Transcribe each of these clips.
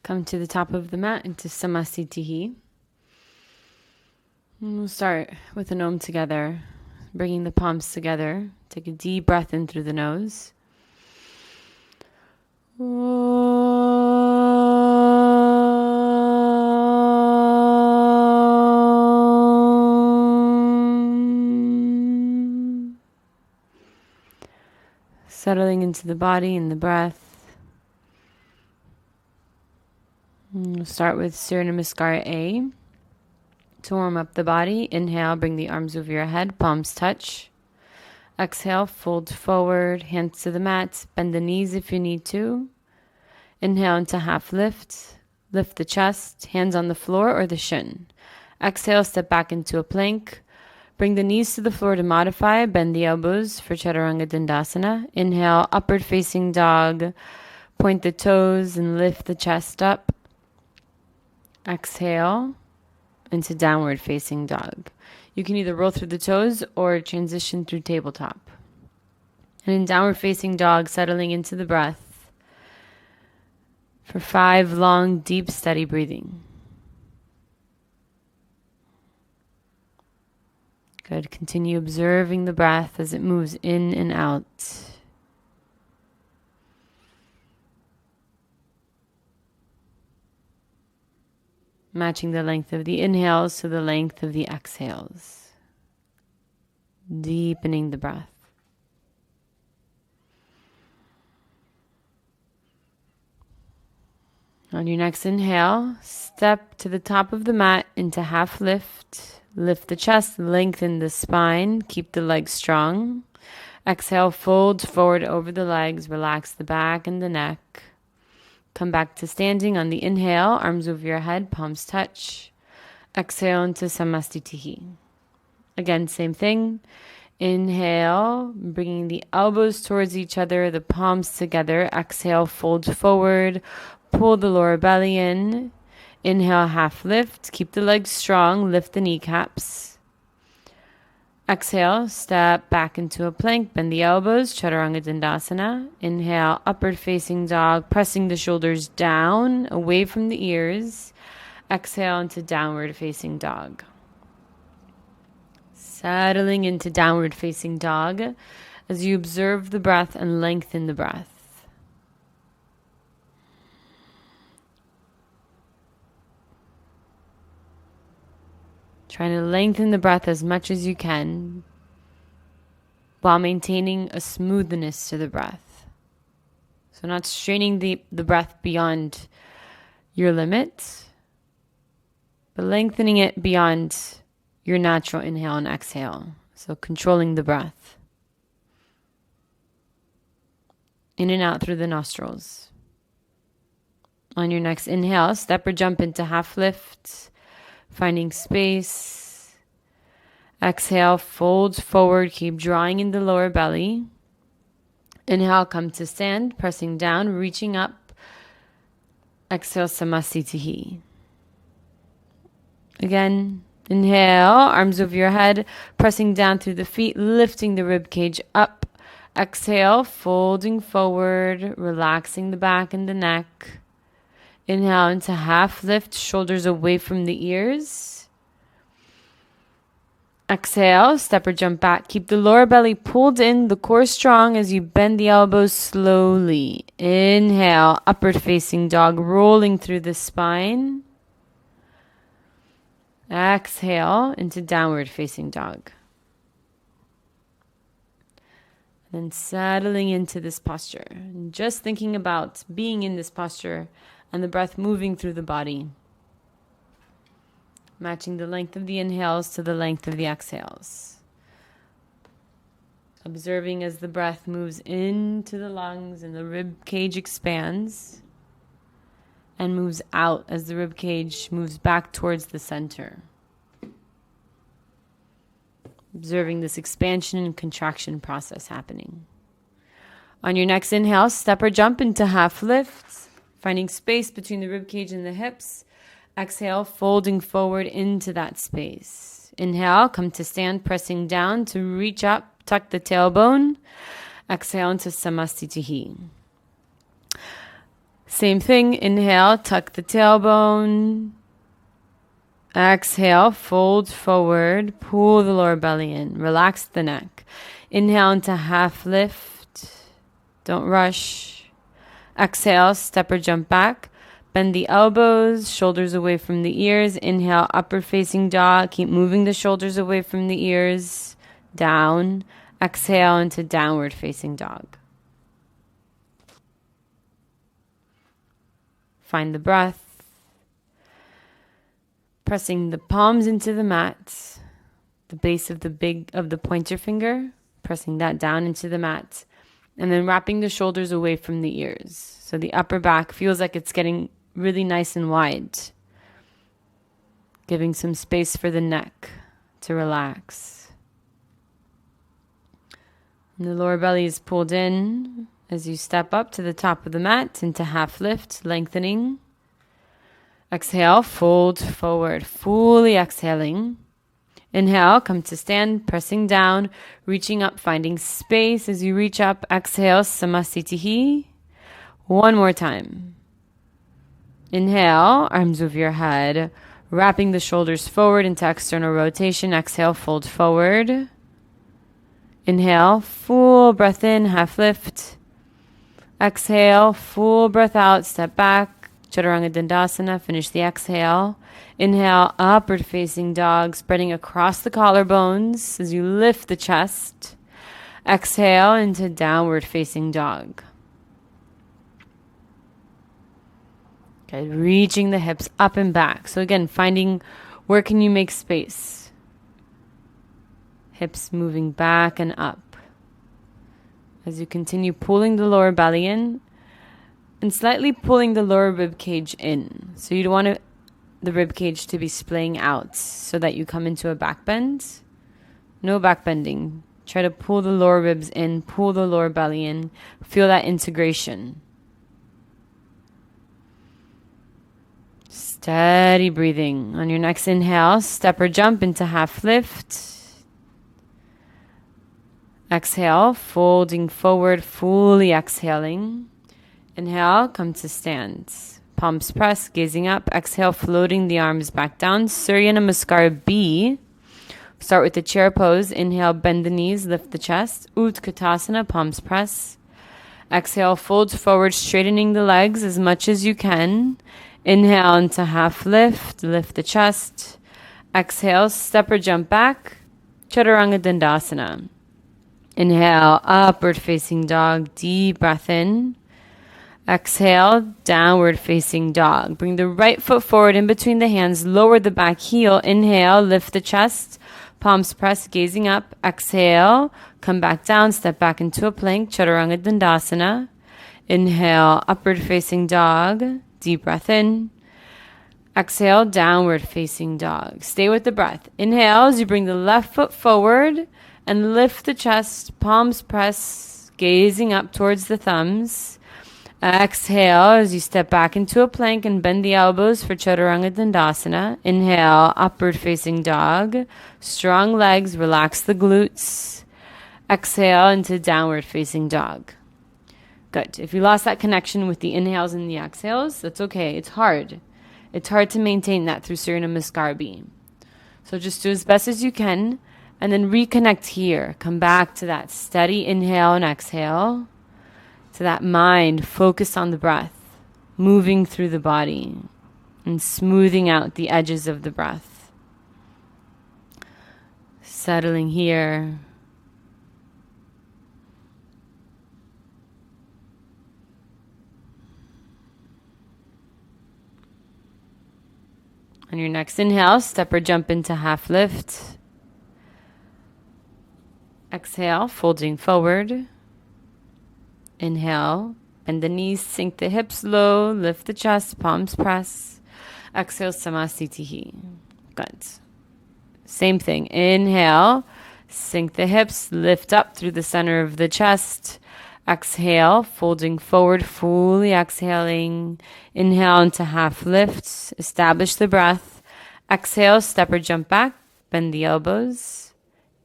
Come to the top of the mat into Samasthitihi. We'll start with an Om together, bringing the palms together. Take a deep breath in through the nose. Settling into the body and the breath. We'll start with Surya Namaskar A. To warm up the body, inhale, bring the arms over your head, palms touch. Exhale, fold forward, hands to the mat, bend the knees if you need to. Inhale into half lift, lift the chest, hands on the floor or the shin. Exhale, step back into a plank. Bring the knees to the floor to modify, bend the elbows for Chaturanga Dandasana. Inhale, upward facing dog, point the toes and lift the chest up. Exhale into downward facing dog. You can either roll through the toes or transition through tabletop. And in downward facing dog, settling into the breath for 5 long, deep, steady breathing. Good. Continue observing the breath as it moves in and out. Matching the length of the inhales to the length of the exhales. Deepening the breath. On your next inhale, step to the top of the mat into half lift. Lift the chest, lengthen the spine, keep the legs strong. Exhale, fold forward over the legs, relax the back and the neck. Come back to standing on the inhale, arms over your head, palms touch. Exhale into Samasthitihi. Again, same thing. Inhale, bringing the elbows towards each other, the palms together. Exhale, fold forward, pull the lower belly in. Inhale, half lift. Keep the legs strong, lift the kneecaps. Exhale, step back into a plank, bend the elbows, Chaturanga Dandasana. Inhale, upward facing dog, pressing the shoulders down, away from the ears. Exhale into downward facing dog. Settling into downward facing dog as you observe the breath and lengthen the breath. Trying to lengthen the breath as much as you can while maintaining a smoothness to the breath. So not straining the breath beyond your limit, but lengthening it beyond your natural inhale and exhale. So controlling the breath. In and out through the nostrils. On your next inhale, step or jump into half lift. Finding space. Exhale, fold forward, keep drawing in the lower belly. Inhale, come to stand, pressing down, reaching up. Exhale, Samasthitihi. Again, inhale, arms over your head, pressing down through the feet, lifting the rib cage up. Exhale, folding forward, relaxing the back and the neck. Inhale into half lift, shoulders away from the ears. Exhale, step or jump back. Keep the lower belly pulled in, the core strong as you bend the elbows slowly. Inhale, upward facing dog, rolling through the spine. Exhale into downward facing dog. And then settling into this posture. And just thinking about being in this posture and the breath moving through the body. Matching the length of the inhales to the length of the exhales. Observing as the breath moves into the lungs and the rib cage expands. And moves out as the rib cage moves back towards the center. Observing this expansion and contraction process happening. On your next inhale, step or jump into half lift. Finding space between the rib cage and the hips. Exhale, folding forward into that space. Inhale, come to stand, pressing down to reach up, tuck the tailbone. Exhale into Samasthitihi. Same thing. Inhale, tuck the tailbone. Exhale, fold forward, pull the lower belly in, relax the neck. Inhale into half lift, don't rush. Exhale, step or jump back. Bend the elbows, shoulders away from the ears. Inhale, upward facing dog. Keep moving the shoulders away from the ears. Down. Exhale into downward facing dog. Find the breath. Pressing the palms into the mat. The base of the pointer finger. Pressing that down into the mat. And then wrapping the shoulders away from the ears. So the upper back feels like it's getting really nice and wide. Giving some space for the neck to relax. And the lower belly is pulled in as you step up to the top of the mat into half lift, lengthening. Exhale, fold forward, fully exhaling. Inhale, come to stand, pressing down, reaching up, finding space as you reach up. Exhale, samasthitihi. One more time. Inhale, arms over your head, wrapping the shoulders forward into external rotation. Exhale, fold forward. Inhale, full breath in, half lift. Exhale, full breath out, step back. Chaturanga Dandasana, finish the exhale. Inhale, upward facing dog, spreading across the collarbones as you lift the chest. Exhale into downward facing dog. Okay, reaching the hips up and back. So again, finding where can you make space. Hips moving back and up. As you continue pulling the lower belly in and slightly pulling the lower rib cage in. So you don't want the rib cage to be splaying out so that you come into a back bend. No back bending. Try to pull the lower ribs in, pull the lower belly in. Feel that integration. Steady breathing. On your next inhale, step or jump into half lift. Exhale, folding forward, fully exhaling. Inhale, come to stand. Palms pressed, gazing up. Exhale, floating the arms back down. Surya Namaskar B. Start with the chair pose. Inhale, bend the knees, lift the chest. Utkatasana, palms press. Exhale, fold forward, straightening the legs as much as you can. Inhale into half lift, lift the chest. Exhale, step or jump back. Chaturanga Dandasana. Inhale, upward facing dog, deep breath in. Exhale, downward facing dog. Bring the right foot forward in between the hands, lower the back heel. Inhale, lift the chest, palms pressed, gazing up. Exhale, come back down, step back into a plank, Chaturanga Dandasana. Inhale, upward facing dog, deep breath in. Exhale, downward facing dog. Stay with the breath. Inhale as you bring the left foot forward and lift the chest, palms press, gazing up towards the thumbs. Exhale as you step back into a plank and bend the elbows for Chaturanga Dandasana. Inhale, upward facing dog. Strong legs, relax the glutes. Exhale into downward facing dog. Good. If you lost that connection with the inhales and the exhales, that's okay. It's hard. It's hard to maintain that through Surya Namaskar B. So just do as best as you can and then reconnect here. Come back to that steady inhale and exhale. To that mind, focus on the breath, moving through the body and smoothing out the edges of the breath. Settling here. On your next inhale, step or jump into half lift. Exhale, folding forward. Inhale, bend the knees, sink the hips low, lift the chest, palms press. Exhale, samasthitihi. Good. Same thing. Inhale, sink the hips, lift up through the center of the chest. Exhale, folding forward, fully exhaling. Inhale into half lift, establish the breath. Exhale, step or jump back, bend the elbows.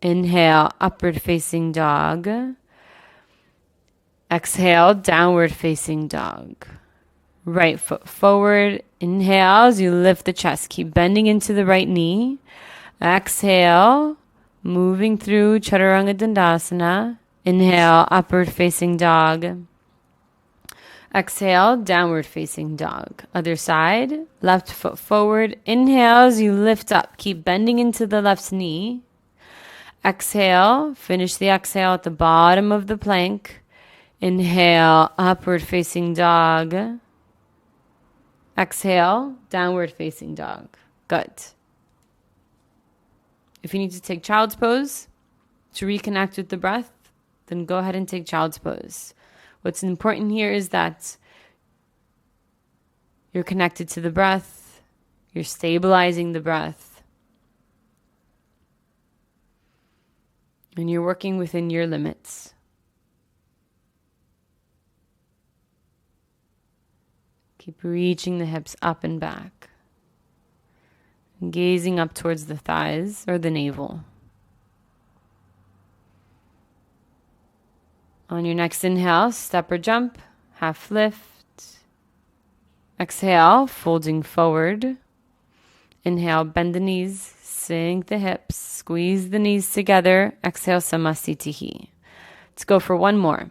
Inhale, upward facing dog. Exhale, downward facing dog. Right foot forward. Inhale as you lift the chest. Keep bending into the right knee. Exhale, moving through Chaturanga Dandasana. Inhale, upward facing dog. Exhale, downward facing dog. Other side, left foot forward. Inhale as you lift up. Keep bending into the left knee. Exhale, finish the exhale at the bottom of the plank. Inhale, upward facing dog. Exhale, downward facing dog. Good. If you need to take child's pose to reconnect with the breath, then go ahead and take child's pose. What's important here is that you're connected to the breath, you're stabilizing the breath, and you're working within your limits. Keep reaching the hips up and back, and gazing up towards the thighs or the navel. On your next inhale, step or jump, half lift. Exhale, folding forward. Inhale, bend the knees, sink the hips, squeeze the knees together. Exhale, Samasthitihi. Let's go for one more.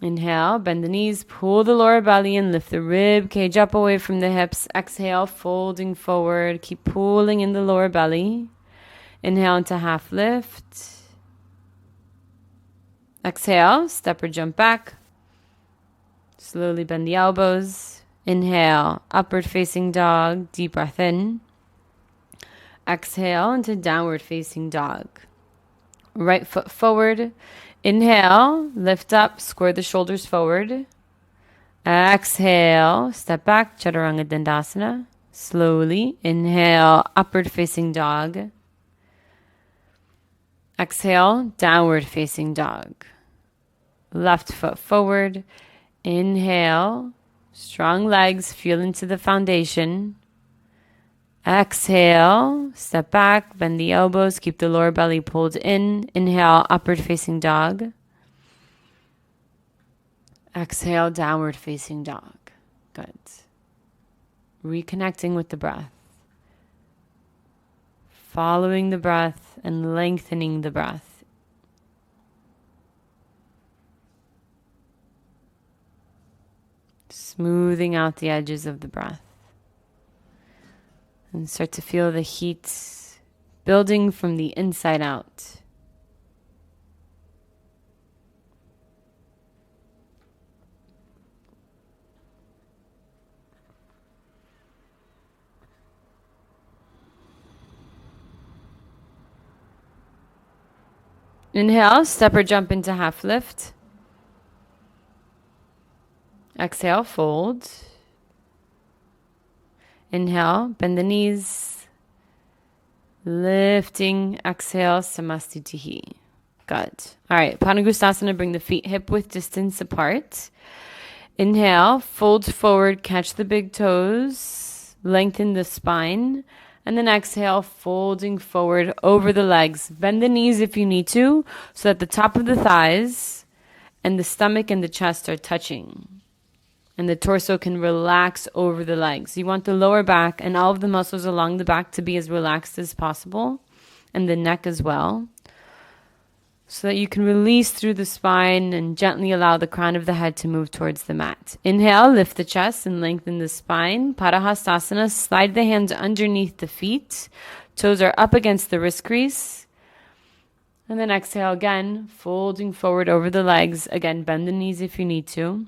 Inhale, bend the knees, pull the lower belly and lift the rib cage up away from the hips. Exhale, folding forward. Keep pulling in the lower belly. Inhale into half lift. Exhale, step or jump back. Slowly bend the elbows. Inhale, upward facing dog, deep breath in. Exhale into downward facing dog. Right foot forward. Inhale, lift up, square the shoulders forward. Exhale, step back, Chaturanga Dandasana. Slowly, inhale, upward facing dog. Exhale, downward facing dog. Left foot forward. Inhale, strong legs, feel into the foundation. Exhale, step back, bend the elbows, keep the lower belly pulled in. Inhale, upward facing dog. Exhale, downward facing dog. Good. Reconnecting with the breath. Following the breath and lengthening the breath. Smoothing out the edges of the breath. And start to feel the heat building from the inside out. Inhale, step or jump into half lift. Exhale, fold. Inhale, bend the knees. Lifting, exhale, Samasthitihi. Good. All right, Panagustasana, bring the feet hip width distance apart. Inhale, fold forward, catch the big toes, lengthen the spine. And then exhale, folding forward over the legs. Bend the knees if you need to, so that the top of the thighs and the stomach and the chest are touching. And the torso can relax over the legs. You want the lower back and all of the muscles along the back to be as relaxed as possible. And the neck as well. So that you can release through the spine and gently allow the crown of the head to move towards the mat. Inhale, lift the chest and lengthen the spine. Hastasana, slide the hands underneath the feet. Toes are up against the wrist crease. And then exhale again, folding forward over the legs. Again, bend the knees if you need to.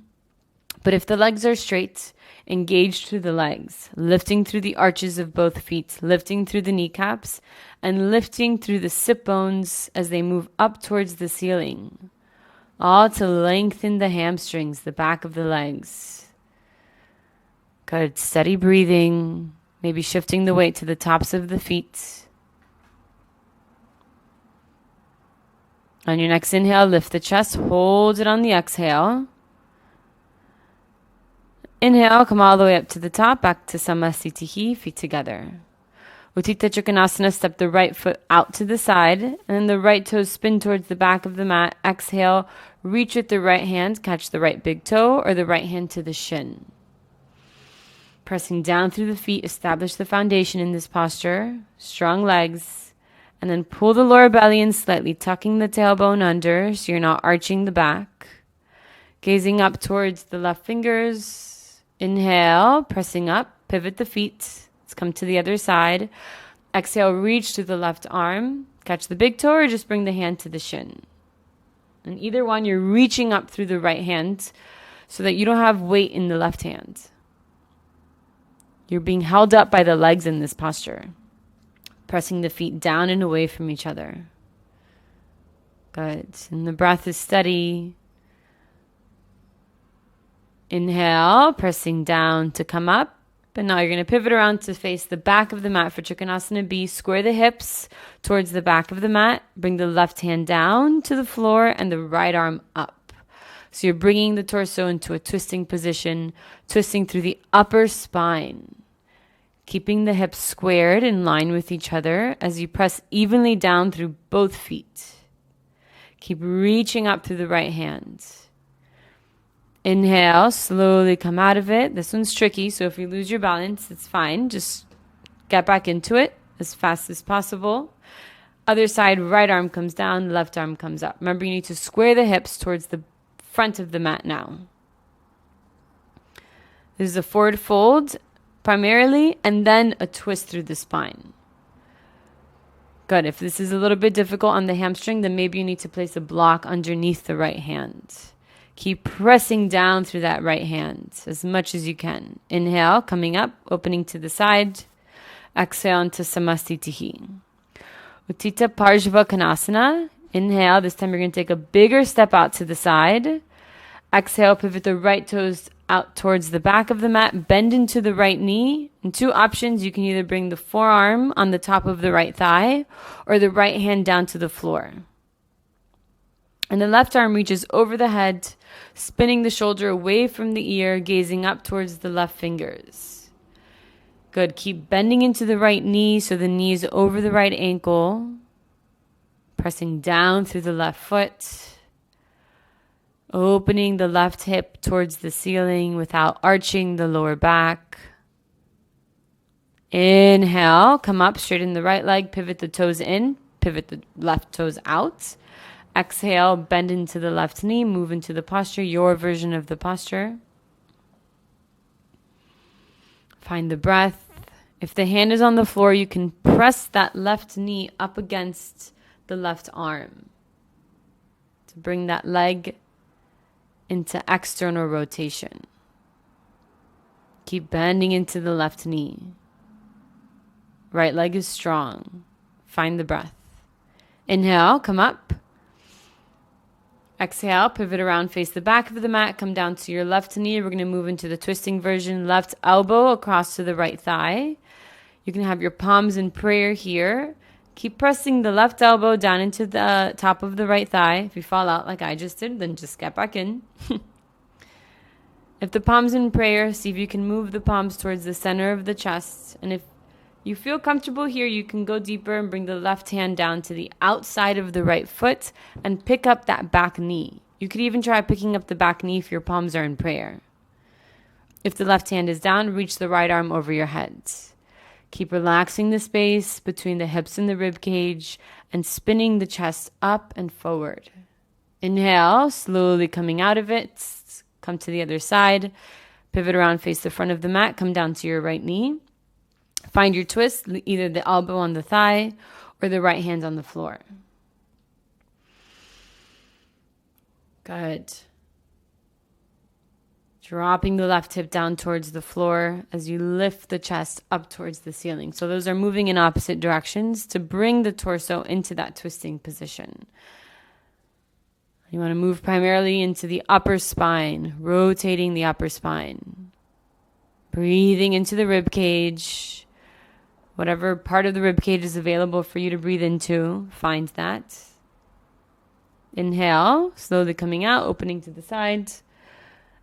But if the legs are straight, engage through the legs, lifting through the arches of both feet, lifting through the kneecaps, and lifting through the sit bones as they move up towards the ceiling, all to lengthen the hamstrings, the back of the legs. Good, steady breathing, maybe shifting the weight to the tops of the feet. On your next inhale, lift the chest, hold it on the exhale. Inhale, come all the way up to the top, back to Samasthitihi, feet together. Utthita Trikonasana, step the right foot out to the side, and then the right toes spin towards the back of the mat. Exhale, reach with the right hand, catch the right big toe or the right hand to the shin. Pressing down through the feet, establish the foundation in this posture, strong legs, and then pull the lower belly in slightly, tucking the tailbone under so you're not arching the back. Gazing up towards the left fingers. Inhale, pressing up, pivot the feet. Let's come to the other side. Exhale, reach to the left arm, catch the big toe or just bring the hand to the shin. And either one, you're reaching up through the right hand so that you don't have weight in the left hand. You're being held up by the legs in this posture. Pressing the feet down and away from each other. Good. And the breath is steady. Inhale, pressing down to come up. And now you're going to pivot around to face the back of the mat for Trikonasana B. Square the hips towards the back of the mat. Bring the left hand down to the floor and the right arm up. So you're bringing the torso into a twisting position, twisting through the upper spine. Keeping the hips squared in line with each other as you press evenly down through both feet. Keep reaching up through the right hand. Inhale, slowly come out of it. This one's tricky, so if you lose your balance, it's fine. Just get back into it as fast as possible. Other side, right arm comes down, left arm comes up. Remember, you need to square the hips towards the front of the mat now. This is a forward fold primarily, and then a twist through the spine. Good. If this is a little bit difficult on the hamstring, then maybe you need to place a block underneath the right hand. Keep pressing down through that right hand as much as you can. Inhale, coming up, opening to the side. Exhale into Samastitihi. Uttita Parshva Konasana. Inhale, this time you're going to take a bigger step out to the side. Exhale, pivot the right toes out towards the back of the mat. Bend into the right knee. And two options, you can either bring the forearm on the top of the right thigh or the right hand down to the floor. And the left arm reaches over the head, spinning the shoulder away from the ear, gazing up towards the left fingers. Good. Keep bending into the right knee so the knee is over the right ankle. Pressing down through the left foot. Opening the left hip towards the ceiling without arching the lower back. Inhale, come up, straighten the right leg, pivot the toes in, pivot the left toes out. Exhale, bend into the left knee, move into the posture, your version of the posture. Find the breath. If the hand is on the floor, you can press that left knee up against the left arm to bring that leg into external rotation. Keep bending into the left knee. Right leg is strong. Find the breath. Inhale, come up. Exhale, pivot around, face the back of the mat, come down to your left knee. We're going to move into the twisting version. Left elbow across to the right thigh. You can have your palms in prayer here. Keep pressing the left elbow down into the top of the right thigh. If you fall out like I just did, then just get back in. If the palms in prayer, see if you can move the palms towards the center of the chest. And if you feel comfortable here, you can go deeper and bring the left hand down to the outside of the right foot and pick up that back knee. You could even try picking up the back knee if your palms are in prayer. If the left hand is down, reach the right arm over your head. Keep relaxing the space between the hips and the rib cage and spinning the chest up and forward. Inhale, slowly coming out of it. Come to the other side. Pivot around, face the front of the mat. Come down to your right knee. Find your twist, either the elbow on the thigh or the right hand on the floor. Good. Dropping the left hip down towards the floor as you lift the chest up towards the ceiling. So those are moving in opposite directions to bring the torso into that twisting position. You want to move primarily into the upper spine, rotating the upper spine. Breathing into the rib cage. Whatever part of the rib cage is available for you to breathe into, find that. Inhale, slowly coming out, opening to the side.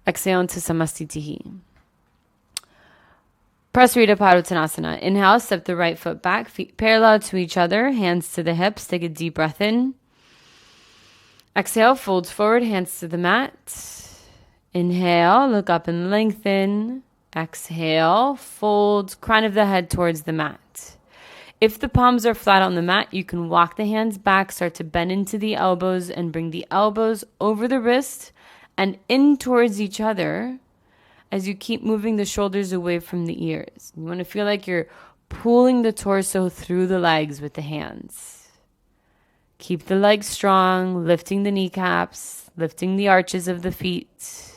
Exhale into Samastitihi. Prasarita Padutanasana. Inhale, step the right foot back, feet parallel to each other, hands to the hips. Take a deep breath in. Exhale, fold forward, hands to the mat. Inhale, look up and lengthen. Exhale, fold, crown of the head towards the mat. If the palms are flat on the mat, you can walk the hands back, start to bend into the elbows and bring the elbows over the wrist and in towards each other as you keep moving the shoulders away from the ears. You want to feel like you're pulling the torso through the legs with the hands. Keep the legs strong, lifting the kneecaps, lifting the arches of the feet.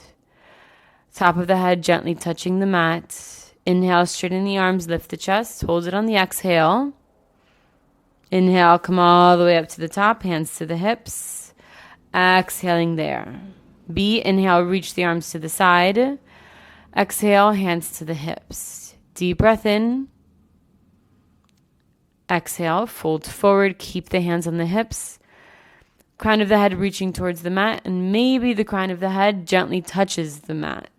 Top of the head gently touching the mat. Inhale, straighten the arms, lift the chest, hold it on the exhale. Inhale, come all the way up to the top, hands to the hips. Exhaling there. B, inhale, reach the arms to the side. Exhale, hands to the hips. Deep breath in. Exhale, fold forward, keep the hands on the hips. Crown of the head reaching towards the mat, and maybe the crown of the head gently touches the mat.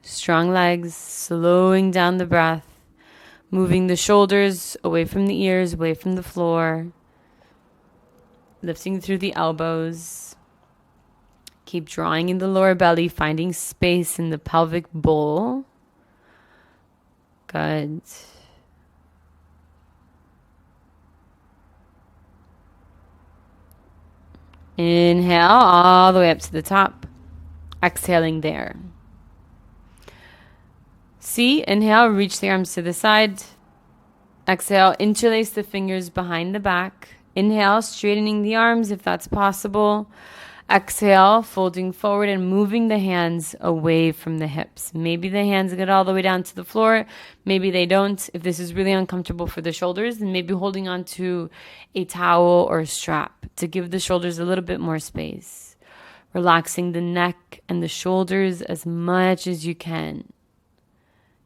Strong legs, slowing down the breath, moving the shoulders away from the ears, away from the floor, lifting through the elbows. Keep drawing in the lower belly, finding space in the pelvic bowl. Good. Inhale all the way up to the top. Exhaling there. C, inhale, reach the arms to the side. Exhale, interlace the fingers behind the back. Inhale, straightening the arms if that's possible. Exhale, folding forward and moving the hands away from the hips. Maybe the hands get all the way down to the floor. Maybe they don't. If this is really uncomfortable for the shoulders, then maybe holding on to a towel or a strap to give the shoulders a little bit more space. Relaxing the neck and the shoulders as much as you can.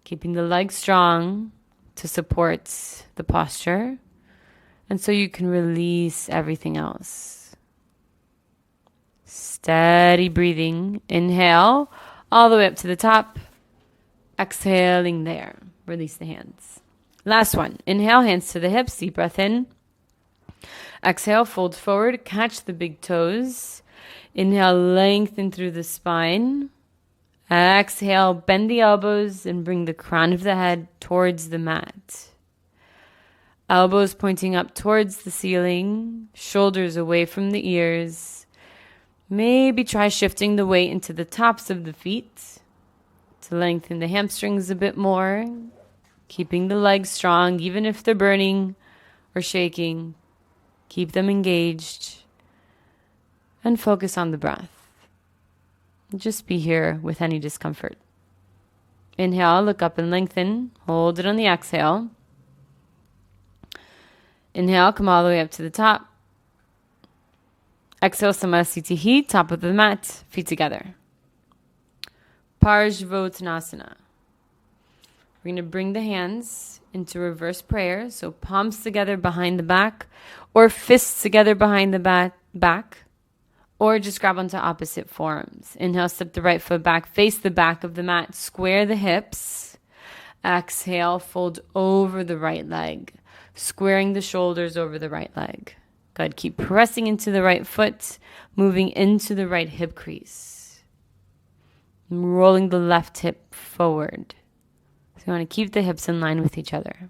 Keeping the legs strong to support the posture. And so you can release everything else. Steady breathing. Inhale all the way up to the top. Exhaling there. Release the hands. Last one. Inhale, hands to the hips. Deep breath in. Exhale, fold forward. Catch the big toes. Inhale, lengthen through the spine. Exhale, bend the elbows and bring the crown of the head towards the mat. Elbows pointing up towards the ceiling. Shoulders away from the ears. Maybe try shifting the weight into the tops of the feet to lengthen the hamstrings a bit more. Keeping the legs strong, even if they're burning or shaking. Keep them engaged. And focus on the breath. Just be here with any discomfort. Inhale, look up and lengthen. Hold it on the exhale. Inhale, come all the way up to the top. Exhale, Samasthiti, top of the mat, feet together. Tanasana. We're going to bring the hands into reverse prayer. So palms together behind the back or fists together behind the back. Or just grab onto opposite forearms. Inhale, step the right foot back, face the back of the mat, square the hips. Exhale, fold over the right leg, squaring the shoulders over the right leg. Good. Keep pressing into the right foot, moving into the right hip crease. Rolling the left hip forward. So you want to keep the hips in line with each other.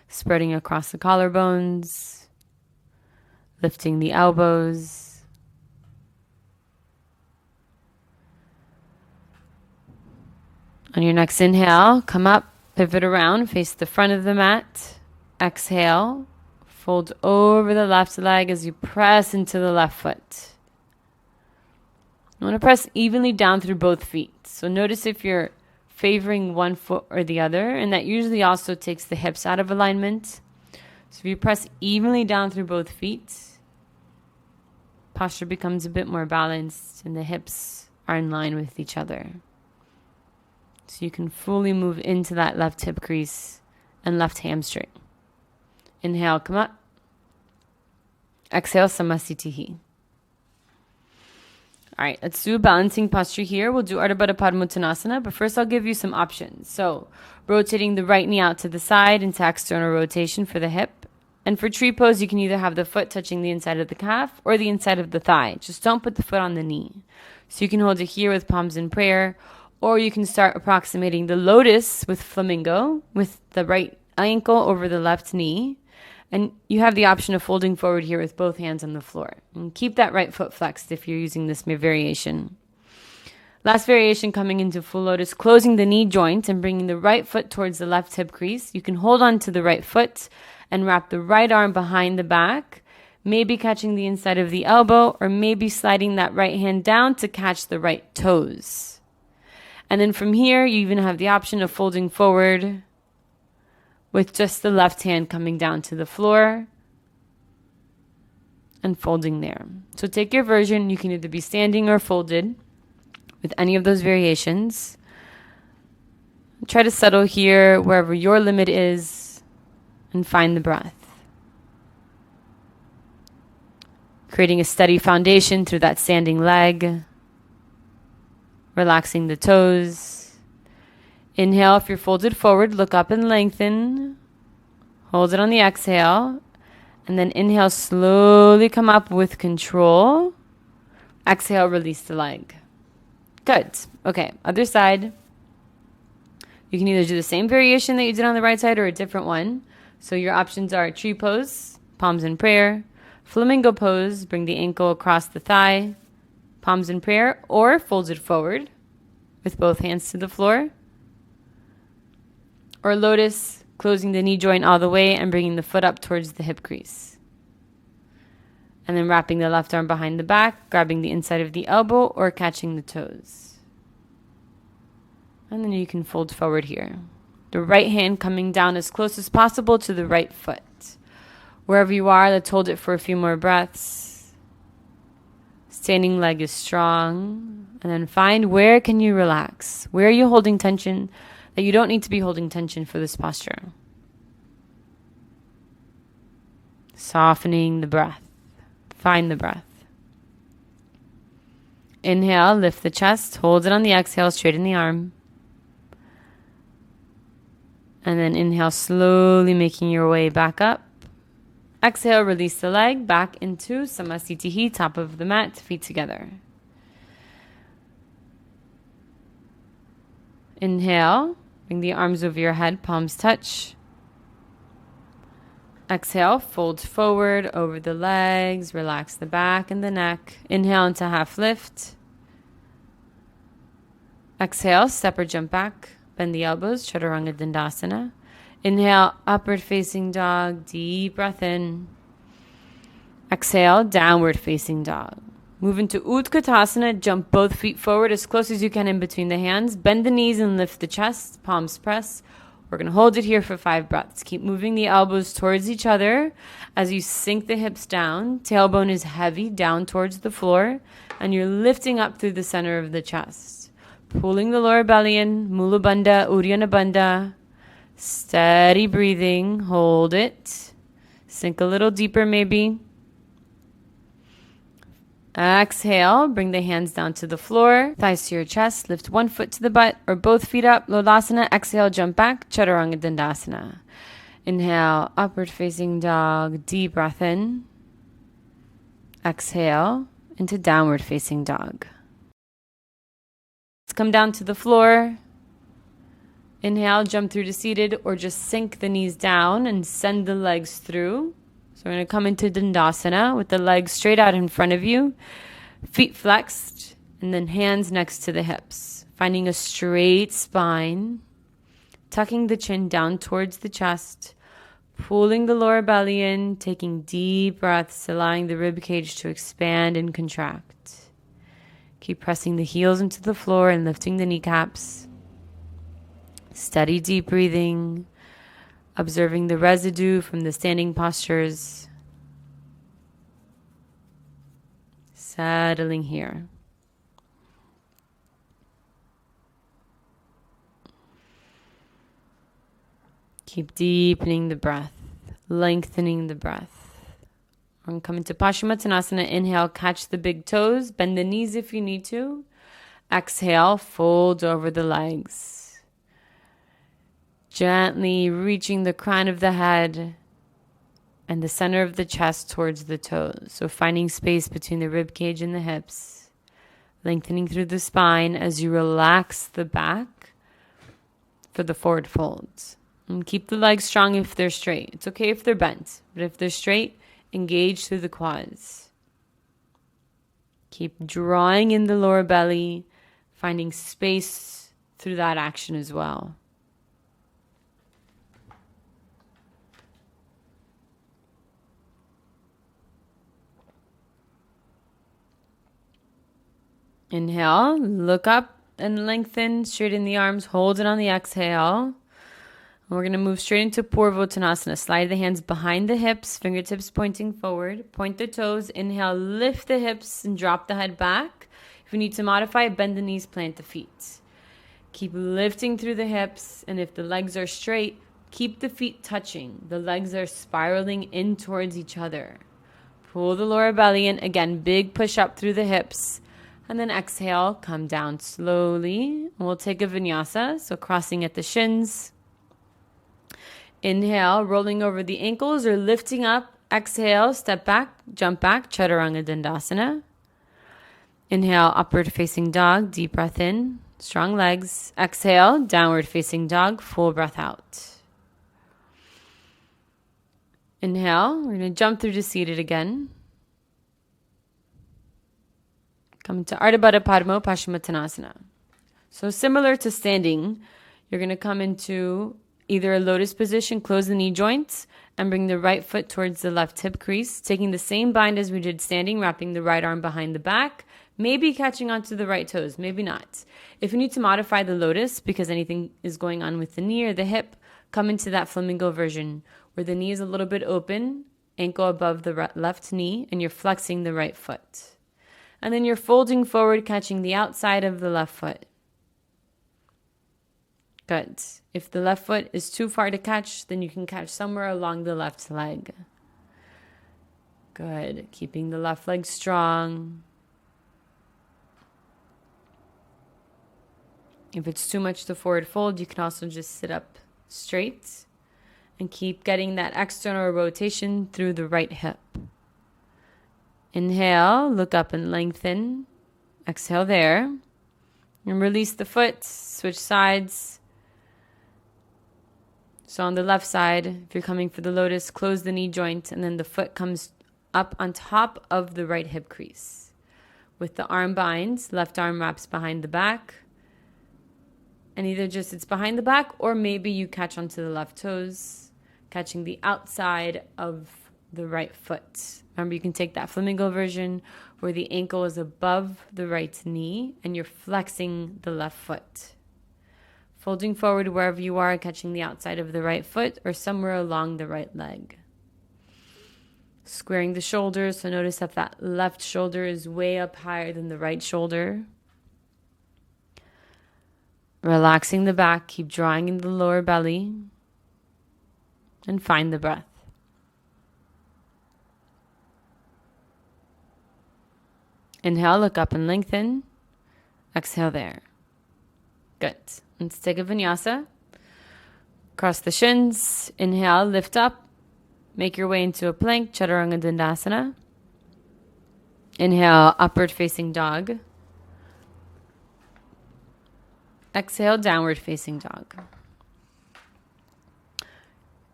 Spreading across the collarbones. Lifting the elbows. On your next inhale, come up, pivot around, face the front of the mat. Exhale, fold over the left leg as you press into the left foot. You want to press evenly down through both feet. So notice if you're favoring one foot or the other, and that usually also takes the hips out of alignment. So if you press evenly down through both feet, posture becomes a bit more balanced and the hips are in line with each other. So you can fully move into that left hip crease and left hamstring. Inhale, come up. Exhale, Samasthiti. All right, let's do a balancing posture here. We'll do Ardha Baddha Konasana, but first I'll give you some options. So rotating the right knee out to the side into external rotation for the hip. And for tree pose, you can either have the foot touching the inside of the calf or the inside of the thigh. Just don't put the foot on the knee. So you can hold it here with palms in prayer, or you can start approximating the lotus with flamingo, with the right ankle over the left knee. And you have the option of folding forward here with both hands on the floor. And keep that right foot flexed if you're using this variation. Last variation, coming into full lotus, closing the knee joint and bringing the right foot towards the left hip crease. You can hold on to the right foot and wrap the right arm behind the back, maybe catching the inside of the elbow, or maybe sliding that right hand down to catch the right toes. And then from here, you even have the option of folding forward with just the left hand coming down to the floor and folding there. So take your version. You can either be standing or folded with any of those variations. Try to settle here wherever your limit is and find the breath. Creating a steady foundation through that standing leg. Relaxing the toes. Inhale, if you're folded forward, look up and lengthen. Hold it on the exhale. And then inhale, slowly come up with control. Exhale, release the leg. Good. Okay, other side. You can either do the same variation that you did on the right side or a different one. So your options are tree pose, palms in prayer, flamingo pose, bring the ankle across the thigh, palms in prayer, or folded forward with both hands to the floor. Or lotus, closing the knee joint all the way and bringing the foot up towards the hip crease. And then wrapping the left arm behind the back, grabbing the inside of the elbow or catching the toes. And then you can fold forward here. The right hand coming down as close as possible to the right foot. Wherever you are, let's hold it for a few more breaths. Standing leg is strong. And then find where can you relax? Where are you holding tension that you don't need to be holding tension for this posture? Softening the breath. Find the breath. Inhale, lift the chest, hold it on the exhale, straighten the arm. And then inhale, slowly making your way back up. Exhale, release the leg back into Samasthiti, top of the mat, feet together. Inhale, bring the arms over your head, palms touch. Exhale, fold forward over the legs, relax the back and the neck. Inhale into half lift. Exhale, step or jump back, bend the elbows, Chaturanga Dandasana. Inhale, upward facing dog, deep breath in. Exhale, downward facing dog. Move into Utkatasana, jump both feet forward as close as you can in between the hands. Bend the knees and lift the chest, palms press. We're going to hold it here for 5 breaths. Keep moving the elbows towards each other as you sink the hips down. Tailbone is heavy down towards the floor, and you're lifting up through the center of the chest. Pulling the lower belly in, Mula Bandha, Uddiyana Bandha. Steady breathing, hold it. Sink a little deeper maybe. Exhale, bring the hands down to the floor, thighs to your chest, lift one foot to the butt or both feet up, Lodasana. Exhale, jump back, Chaturanga Dandasana. Inhale, upward facing dog, deep breath in. Exhale, into downward facing dog. Let's come down to the floor. Inhale, jump through to seated or just sink the knees down and send the legs through. So we're going to come into Dandasana with the legs straight out in front of you, feet flexed, and then hands next to the hips. Finding a straight spine, tucking the chin down towards the chest, pulling the lower belly in, taking deep breaths, allowing the rib cage to expand and contract. Keep pressing the heels into the floor and lifting the kneecaps. Steady deep breathing. Observing the residue from the standing postures. Settling here. Keep deepening the breath, lengthening the breath. We're going to come into Pashma Tanasana. Inhale, catch the big toes, bend the knees if you need to. Exhale, fold over the legs. Gently reaching the crown of the head and the center of the chest towards the toes. So finding space between the rib cage and the hips, lengthening through the spine as you relax the back for the forward folds. And keep the legs strong if they're straight. It's okay if they're bent, but if they're straight, engage through the quads. Keep drawing in the lower belly, finding space through that action as well. Inhale, look up and lengthen, straighten the arms, hold it on the exhale. And we're going to move straight into Purvottanasana. Slide the hands behind the hips, fingertips pointing forward. Point the toes. Inhale, lift the hips and drop the head back. If you need to modify, bend the knees, plant the feet. Keep lifting through the hips, and if the legs are straight, keep the feet touching. The legs are spiraling in towards each other. Pull the lower belly in. Again, big push up through the hips. And then exhale, come down slowly. And we'll take a vinyasa, so crossing at the shins. Inhale, rolling over the ankles or lifting up. Exhale, step back, jump back, Chaturanga Dandasana. Inhale, upward facing dog, deep breath in, strong legs. Exhale, downward facing dog, full breath out. Inhale, we're going to jump through to seated again. Come to Ardha Baddha Padmo, Pashma Tanasana. So similar to standing, you're going to come into either a lotus position, close the knee joints, and bring the right foot towards the left hip crease, taking the same bind as we did standing, wrapping the right arm behind the back, maybe catching onto the right toes, maybe not. If you need to modify the lotus because anything is going on with the knee or the hip, come into that flamingo version where the knee is a little bit open, ankle above the left knee, and you're flexing the right foot. And then you're folding forward, catching the outside of the left foot. Good. If the left foot is too far to catch, then you can catch somewhere along the left leg. Good. Keeping the left leg strong. If it's too much to forward fold, you can also just sit up straight and keep getting that external rotation through the right hip. Inhale, look up and lengthen. Exhale there. And release the foot, switch sides. So on the left side, if you're coming for the lotus, close the knee joint, and then the foot comes up on top of the right hip crease. With the arm binds, left arm wraps behind the back. And either just it's behind the back, or maybe you catch onto the left toes, catching the outside of the right foot. Remember, you can take that flamingo version where the ankle is above the right knee and you're flexing the left foot. Folding forward wherever you are, catching the outside of the right foot or somewhere along the right leg. Squaring the shoulders, so notice if that left shoulder is way up higher than the right shoulder. Relaxing the back, keep drawing in the lower belly, and find the breath. Inhale, look up and lengthen. Exhale there. Good. Let's take a vinyasa. Cross the shins. Inhale, lift up. Make your way into a plank, Chaturanga Dandasana. Inhale, upward facing dog. Exhale, downward facing dog.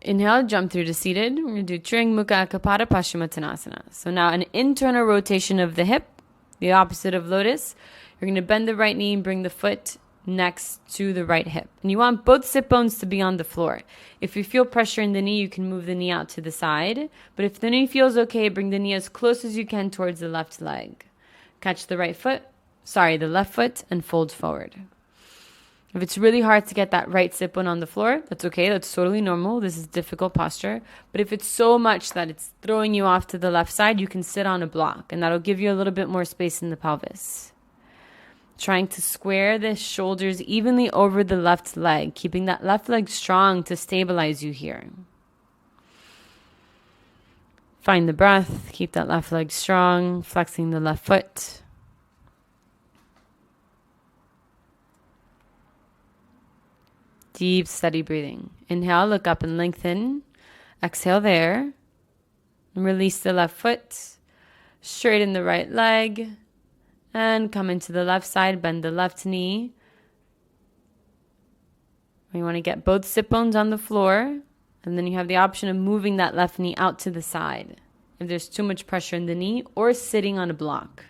Inhale, jump through to seated. We're going to do Triang Mukha Akapata Pashma Tanasana. So now an internal rotation of the hip, the opposite of lotus. You're going to bend the right knee and bring the foot next to the right hip. And you want both sit bones to be on the floor. If you feel pressure in the knee, you can move the knee out to the side. But if the knee feels okay, bring the knee as close as you can towards the left leg. Catch the the left foot, and fold forward. If it's really hard to get that right sit bone on the floor, that's okay. That's totally normal. This is difficult posture. But if it's so much that it's throwing you off to the left side, you can sit on a block, and that'll give you a little bit more space in the pelvis. Trying to square the shoulders evenly over the left leg, keeping that left leg strong to stabilize you here. Find the breath. Keep that left leg strong, flexing the left foot. Deep, steady breathing. Inhale, look up and lengthen. Exhale there. And release the left foot. Straighten the right leg. And come into the left side. Bend the left knee. You want to get both sit bones on the floor. And then you have the option of moving that left knee out to the side if there's too much pressure in the knee, or sitting on a block.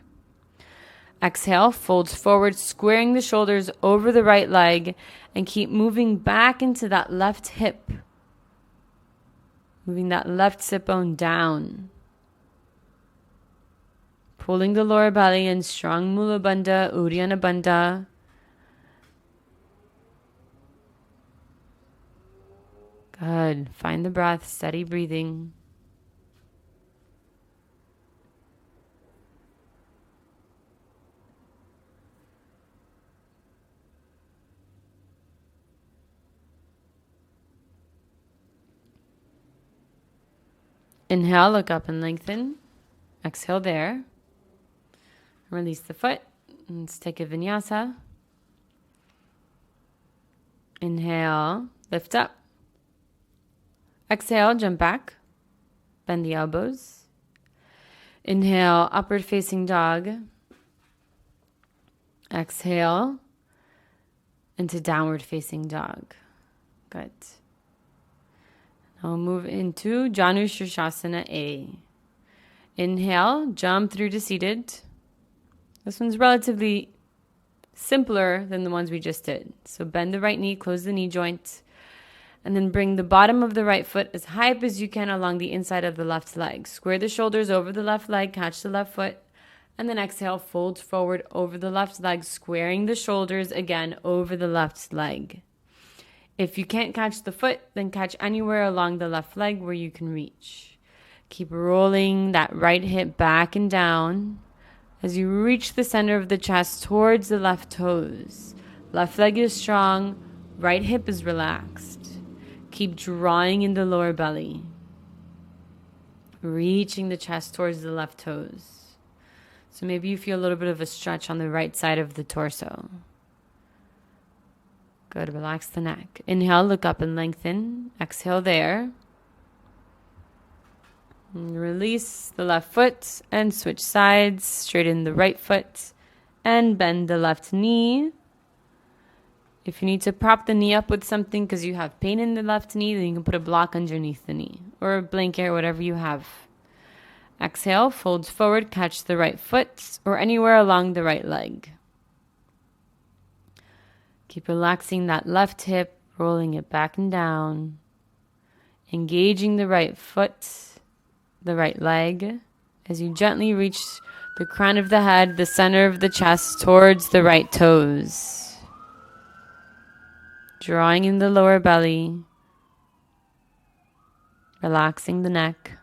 Exhale, folds forward, squaring the shoulders over the right leg, and keep moving back into that left hip. Moving that left sit bone down. Pulling the lower belly in, strong Mula Bandha, Uddiyana Bandha. Good. Find the breath, steady breathing. Inhale, look up and lengthen. Exhale there. Release the foot. Let's take a vinyasa. Inhale, lift up. Exhale, jump back. Bend the elbows. Inhale, upward facing dog. Exhale into downward facing dog. Good. Now move into Janus Shavasana A. Inhale, jump through to seated. This one's relatively simpler than the ones we just did. So bend the right knee, close the knee joint, and then bring the bottom of the right foot as high up as you can along the inside of the left leg. Square the shoulders over the left leg, catch the left foot, and then exhale, fold forward over the left leg, squaring the shoulders again over the left leg. If you can't catch the foot, then catch anywhere along the left leg where you can reach. Keep rolling that right hip back and down as you reach the center of the chest towards the left toes. Left leg is strong, right hip is relaxed. Keep drawing in the lower belly, reaching the chest towards the left toes. So maybe you feel a little bit of a stretch on the right side of the torso. Good, relax the neck. Inhale, look up and lengthen. Exhale there. And release the left foot and switch sides. Straighten the right foot and bend the left knee. If you need to prop the knee up with something because you have pain in the left knee, then you can put a block underneath the knee or a blanket or whatever you have. Exhale, fold forward, catch the right foot or anywhere along the right leg. Keep relaxing that left hip, rolling it back and down. Engaging the right foot, the right leg, as you gently reach the crown of the head, the center of the chest, towards the right toes. Drawing in the lower belly, relaxing the neck.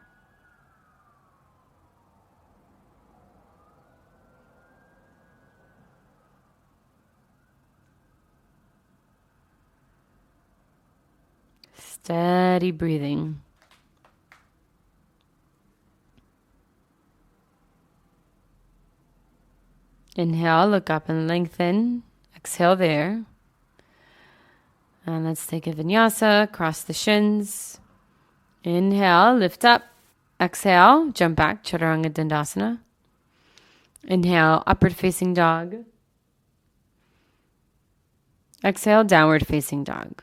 Steady breathing. Inhale, look up and lengthen. Exhale there. And let's take a vinyasa, cross the shins. Inhale, lift up. Exhale, jump back, Chaturanga Dandasana. Inhale, upward facing dog. Exhale, downward facing dog.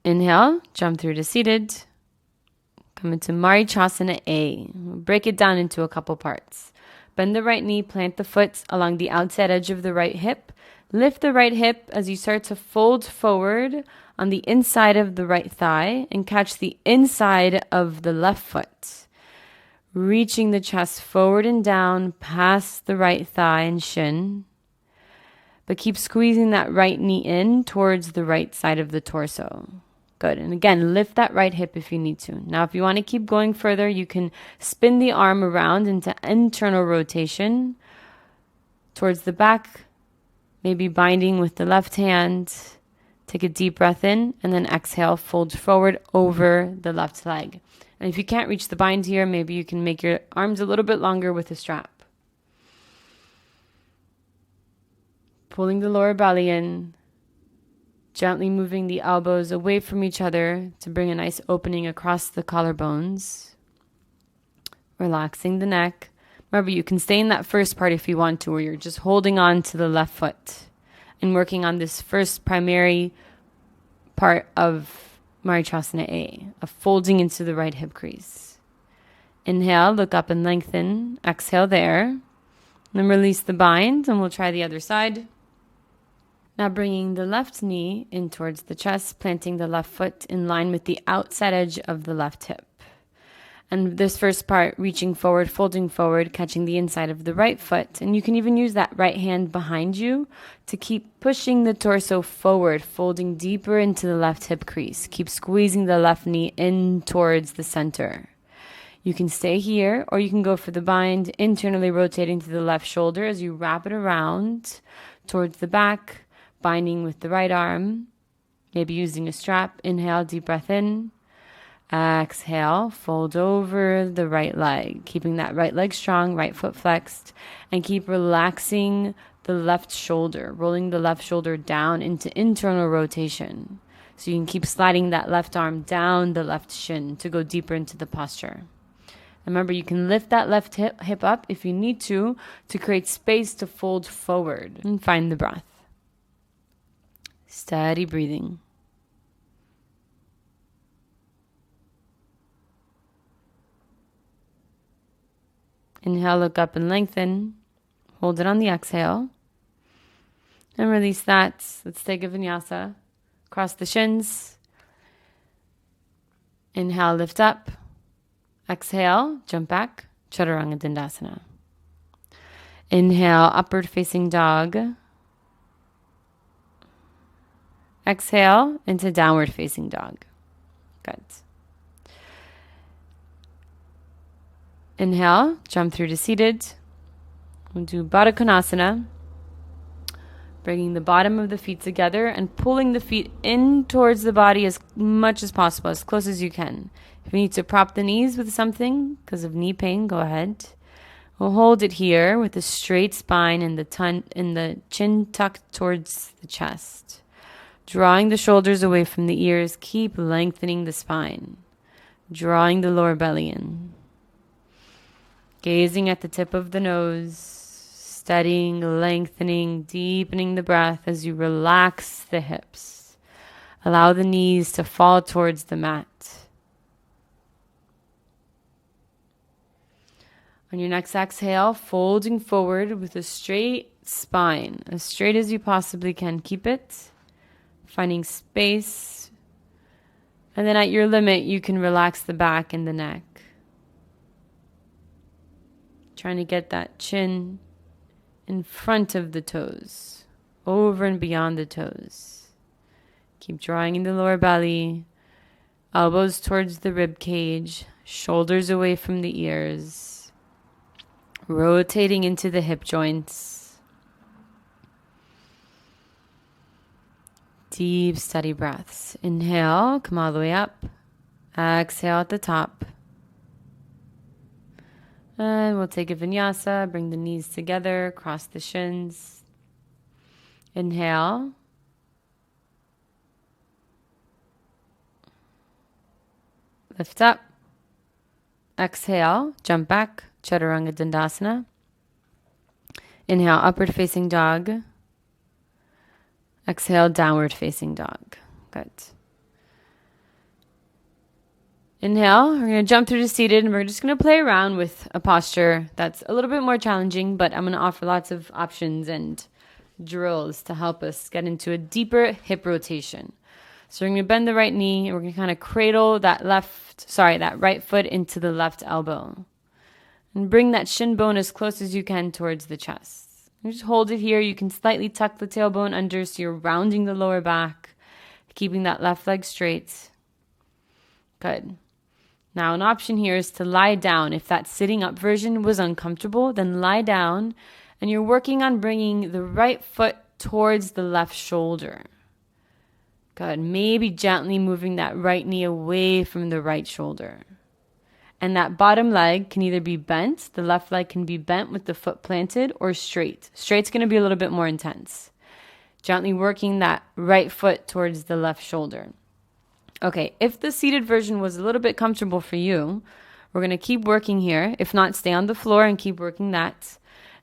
Inhale, jump through to seated. Come into Marichasana A. We'll break it down into a couple parts. Bend the right knee, plant the foot along the outside edge of the right hip. Lift the right hip as you start to fold forward on the inside of the right thigh and catch the inside of the left foot. Reaching the chest forward and down past the right thigh and shin. But keep squeezing that right knee in towards the right side of the torso. Good. And again, lift that right hip if you need to. Now, if you want to keep going further, you can spin the arm around into internal rotation towards the back, maybe binding with the left hand. Take a deep breath in and then exhale, fold forward over the left leg. And if you can't reach the bind here, maybe you can make your arms a little bit longer with a strap. Pulling the lower belly in. Gently moving the elbows away from each other to bring a nice opening across the collarbones. Relaxing the neck. Remember, you can stay in that first part if you want to, where you're just holding on to the left foot and working on this first primary part of Maritrasana A, of folding into the right hip crease. Inhale, look up and lengthen. Exhale there. Then release the bind, and we'll try the other side. Now bringing the left knee in towards the chest, planting the left foot in line with the outside edge of the left hip. And this first part, reaching forward, folding forward, catching the inside of the right foot. And you can even use that right hand behind you to keep pushing the torso forward, folding deeper into the left hip crease. Keep squeezing the left knee in towards the center. You can stay here, or you can go for the bind, internally rotating to the left shoulder as you wrap it around towards the back, binding with the right arm, maybe using a strap. Inhale, deep breath in. Exhale, fold over the right leg, keeping that right leg strong, right foot flexed, and keep relaxing the left shoulder, rolling the left shoulder down into internal rotation. So you can keep sliding that left arm down the left shin to go deeper into the posture. Remember, you can lift that left hip up if you need to create space to fold forward and find the breath. Steady breathing. Inhale, look up and lengthen. Hold it on the exhale. And release that. Let's take a vinyasa. Cross the shins. Inhale, lift up. Exhale, jump back. Chaturanga Dandasana. Inhale, upward facing dog. Exhale into downward facing dog. Good. Inhale, jump through to seated. We'll do Baddha Konasana. Bringing the bottom of the feet together and pulling the feet in towards the body as much as possible, as close as you can. If you need to prop the knees with something because of knee pain, go ahead. We'll hold it here with a straight spine and the chin tucked towards the chest. Drawing the shoulders away from the ears, keep lengthening the spine. Drawing the lower belly in. Gazing at the tip of the nose, steadying, lengthening, deepening the breath as you relax the hips. Allow the knees to fall towards the mat. On your next exhale, folding forward with a straight spine, as straight as you possibly can. Keep it. Finding space. And then at your limit, you can relax the back and the neck. Trying to get that chin in front of the toes, over and beyond the toes. Keep drawing in the lower belly, elbows towards the rib cage, shoulders away from the ears, rotating into the hip joints. Deep, steady breaths. Inhale, come all the way up. Exhale at the top. And we'll take a vinyasa, bring the knees together, cross the shins. Inhale. Lift up. Exhale, jump back, Chaturanga Dandasana. Inhale, upward facing dog. Exhale, downward facing dog. Good. Inhale, we're going to jump through to seated, and we're just going to play around with a posture that's a little bit more challenging, but I'm going to offer lots of options and drills to help us get into a deeper hip rotation. So we're going to bend the right knee, and we're going to kind of cradle that right foot into the left elbow. And bring that shin bone as close as you can towards the chest. And just hold it here. You can slightly tuck the tailbone under so you're rounding the lower back, keeping that left leg straight. Good. Now, an option here is to lie down. If that sitting up version was uncomfortable, then lie down, and you're working on bringing the right foot towards the left shoulder. Good. Maybe gently moving that right knee away from the right shoulder. And that bottom leg can either be bent, the left leg can be bent with the foot planted, or straight. Straight's going to be a little bit more intense. Gently working that right foot towards the left shoulder. Okay, if the seated version was a little bit comfortable for you, we're going to keep working here. If not, stay on the floor and keep working that.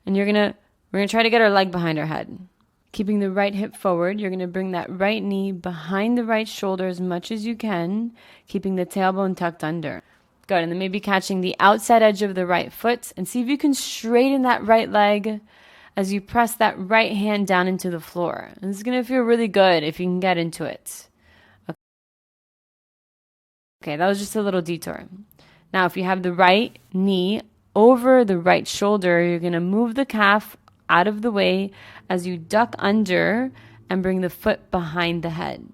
And we're going to try to get our leg behind our head. Keeping the right hip forward, you're going to bring that right knee behind the right shoulder as much as you can, keeping the tailbone tucked under. Good, and then maybe catching the outside edge of the right foot and see if you can straighten that right leg as you press that right hand down into the floor. And this is going to feel really good if you can get into it. Okay, that was just a little detour. Now, if you have the right knee over the right shoulder, you're going to move the calf out of the way as you duck under and bring the foot behind the head.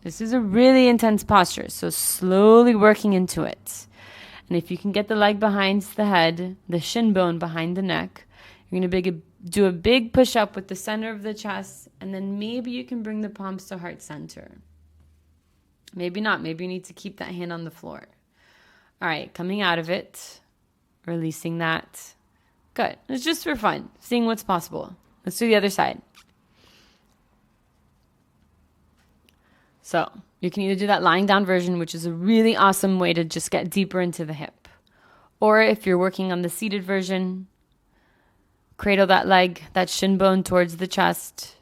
This is a really intense posture, so slowly working into it. And if you can get the leg behind the head, the shin bone behind the neck, you're going to do a big push-up with the center of the chest, and then maybe you can bring the palms to heart center. Maybe not. Maybe you need to keep that hand on the floor. All right, coming out of it, releasing that. Good. It's just for fun, seeing what's possible. Let's do the other side. So you can either do that lying down version, which is a really awesome way to just get deeper into the hip. Or if you're working on the seated version, cradle that leg, that shin bone towards the chest.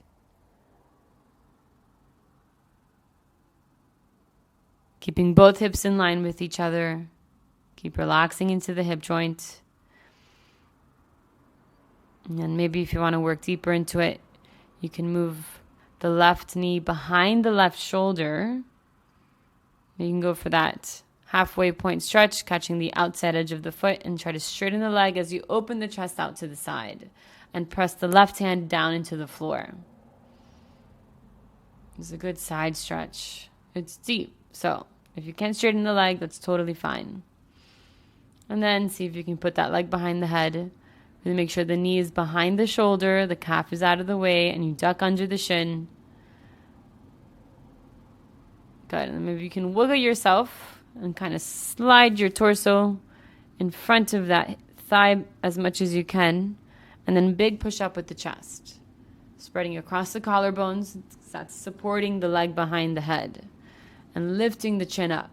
Keeping both hips in line with each other. Keep relaxing into the hip joint. And maybe if you want to work deeper into it, you can move the left knee behind the left shoulder. You can go for that halfway point stretch, catching the outside edge of the foot, and try to straighten the leg as you open the chest out to the side and press the left hand down into the floor. It's a good side stretch. It's deep, so if you can't straighten the leg, that's totally fine. And then see if you can put that leg behind the head. Really make sure the knee is behind the shoulder, the calf is out of the way, and you duck under the shin. Good. And then maybe you can wiggle yourself and kind of slide your torso in front of that thigh as much as you can. And then big push up with the chest. Spreading across the collarbones. That's supporting the leg behind the head. And lifting the chin up.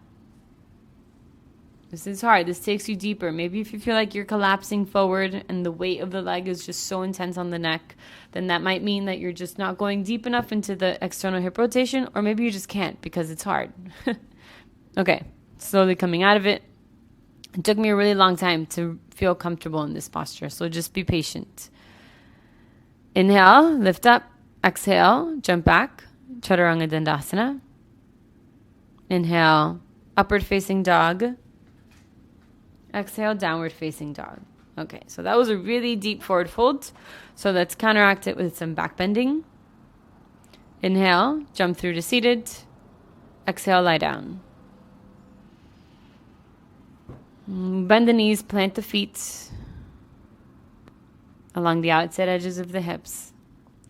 This is hard. This takes you deeper. Maybe if you feel like you're collapsing forward and the weight of the leg is just so intense on the neck, then that might mean that you're just not going deep enough into the external hip rotation, or maybe you just can't because it's hard. Okay, slowly coming out of it. It took me a really long time to feel comfortable in this posture, so just be patient. Inhale, lift up. Exhale, jump back. Chaturanga Dandasana. Inhale, upward facing dog. Exhale, downward facing dog. Okay, so that was a really deep forward fold. So let's counteract it with some back bending. Inhale, jump through to seated. Exhale, lie down. Bend the knees, plant the feet along the outside edges of the hips.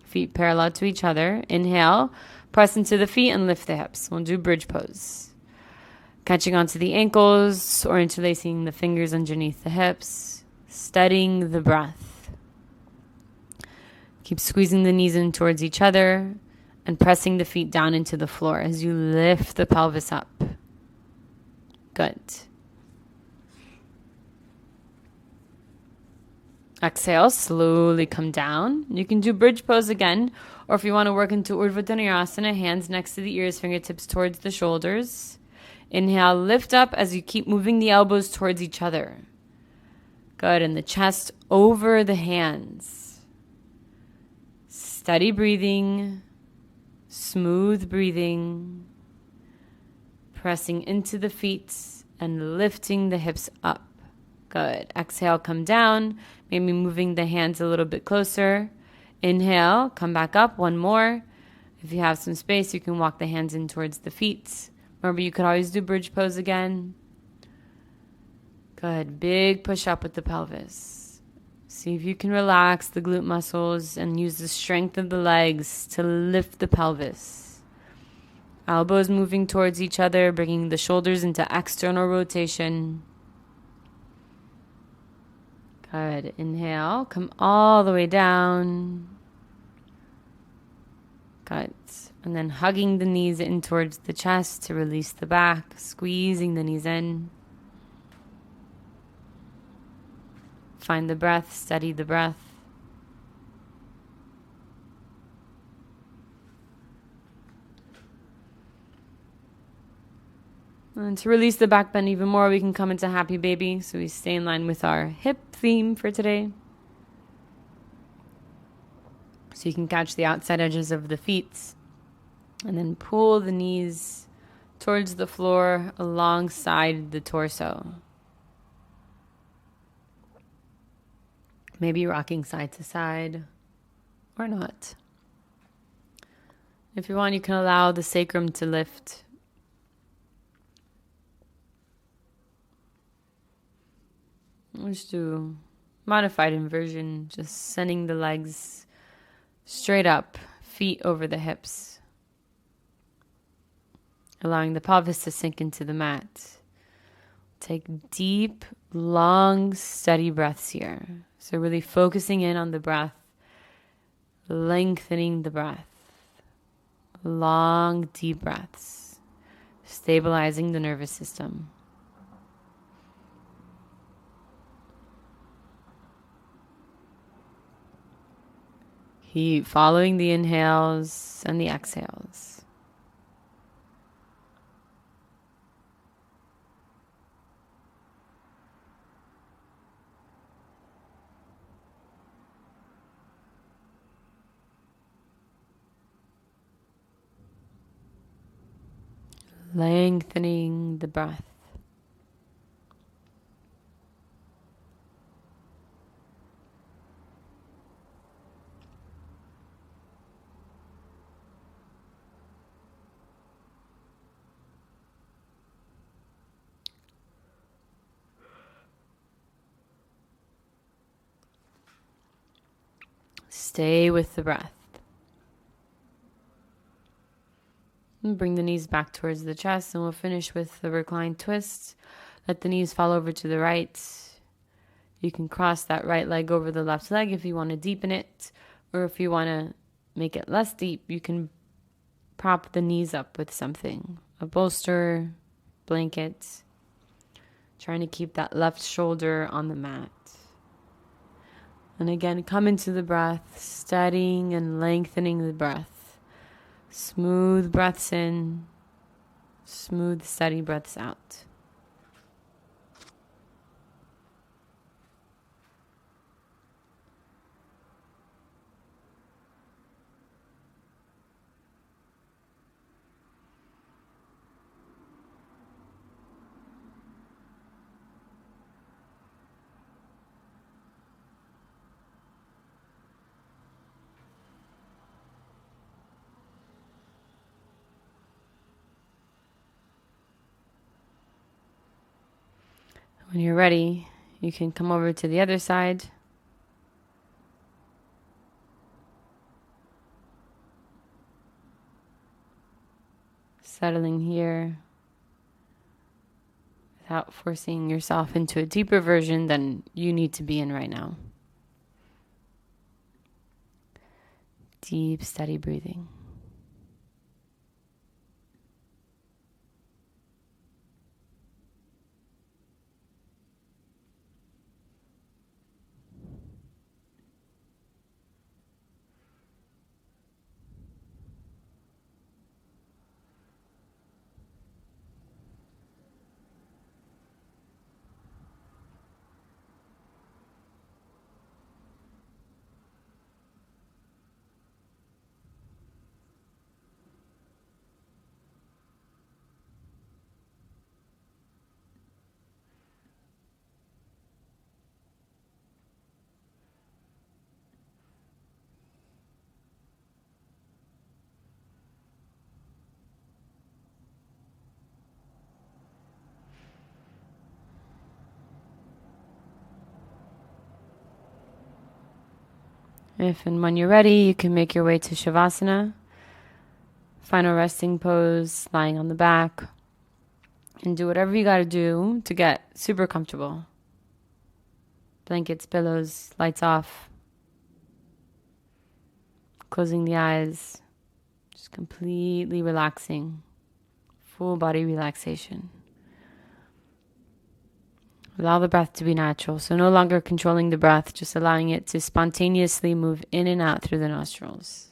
Feet parallel to each other. Inhale, press into the feet and lift the hips. We'll do bridge pose. Catching onto the ankles or interlacing the fingers underneath the hips. Studying the breath. Keep squeezing the knees in towards each other and pressing the feet down into the floor as you lift the pelvis up. Good. Exhale, slowly come down. You can do bridge pose again, or if you want to work into Urdhva Dhanurasana, hands next to the ears, fingertips towards the shoulders. Inhale, lift up as you keep moving the elbows towards each other. Good, and the chest over the hands. Steady breathing, smooth breathing, pressing into the feet and lifting the hips up. Good. Exhale, come down, maybe moving the hands a little bit closer. Inhale, come back up, one more. If you have some space, you can walk the hands in towards the feet. Remember, you could always do bridge pose again. Good. Big push up with the pelvis. See if you can relax the glute muscles and use the strength of the legs to lift the pelvis. Elbows moving towards each other, bringing the shoulders into external rotation. Good. Inhale. Come all the way down. Good. And then hugging the knees in towards the chest to release the back, squeezing the knees in. Find the breath, steady the breath. And to release the back bend even more, we can come into happy baby. So we stay in line with our hip theme for today. So you can catch the outside edges of the feet and then pull the knees towards the floor alongside the torso. Maybe rocking side to side or not. If you want, you can allow the sacrum to lift. Let's do modified inversion, just sending the legs straight up, feet over the hips. Allowing the pelvis to sink into the mat. Take deep, long, steady breaths here. So really focusing in on the breath, lengthening the breath. Long, deep breaths, stabilizing the nervous system. Keep following the inhales and the exhales. Lengthening the breath. Stay with the breath. And bring the knees back towards the chest, and we'll finish with the recline twist. Let the knees fall over to the right. You can cross that right leg over the left leg if you want to deepen it, or if you want to make it less deep, you can prop the knees up with something, a bolster, blanket, trying to keep that left shoulder on the mat. And again, come into the breath, steadying and lengthening the breath. Smooth breaths in, smooth, steady breaths out. When you're ready, you can come over to the other side. Settling here without forcing yourself into a deeper version than you need to be in right now. Deep, steady breathing. If and when you're ready, you can make your way to Shavasana, final resting pose, lying on the back, and do whatever you got to do to get super comfortable. Blankets, pillows, lights off, closing the eyes, Just completely relaxing. Full body relaxation. Allow the breath to be natural. So no longer controlling the breath, just allowing it to spontaneously move in and out through the nostrils.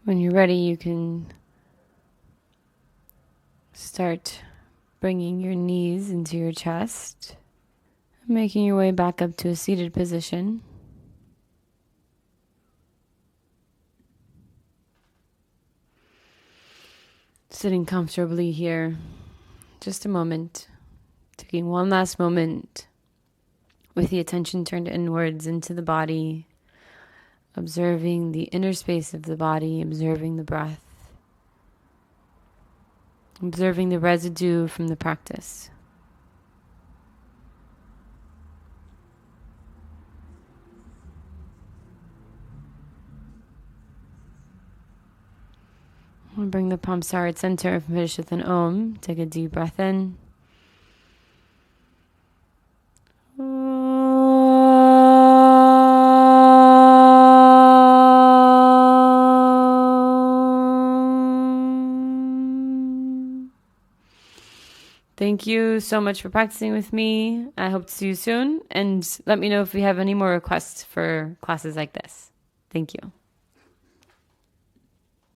When you're ready, you can start bringing your knees into your chest, making your way back up to a seated position. Sitting comfortably here, just a moment, taking one last moment with the attention turned inwards into the body, observing the inner space of the body, observing the breath, observing the residue from the practice. We'll bring the palms to heart center, finish with an Om. Take a deep breath in. Thank you so much for practicing with me. I hope to see you soon. And let me know if you have any more requests for classes like this. Thank you.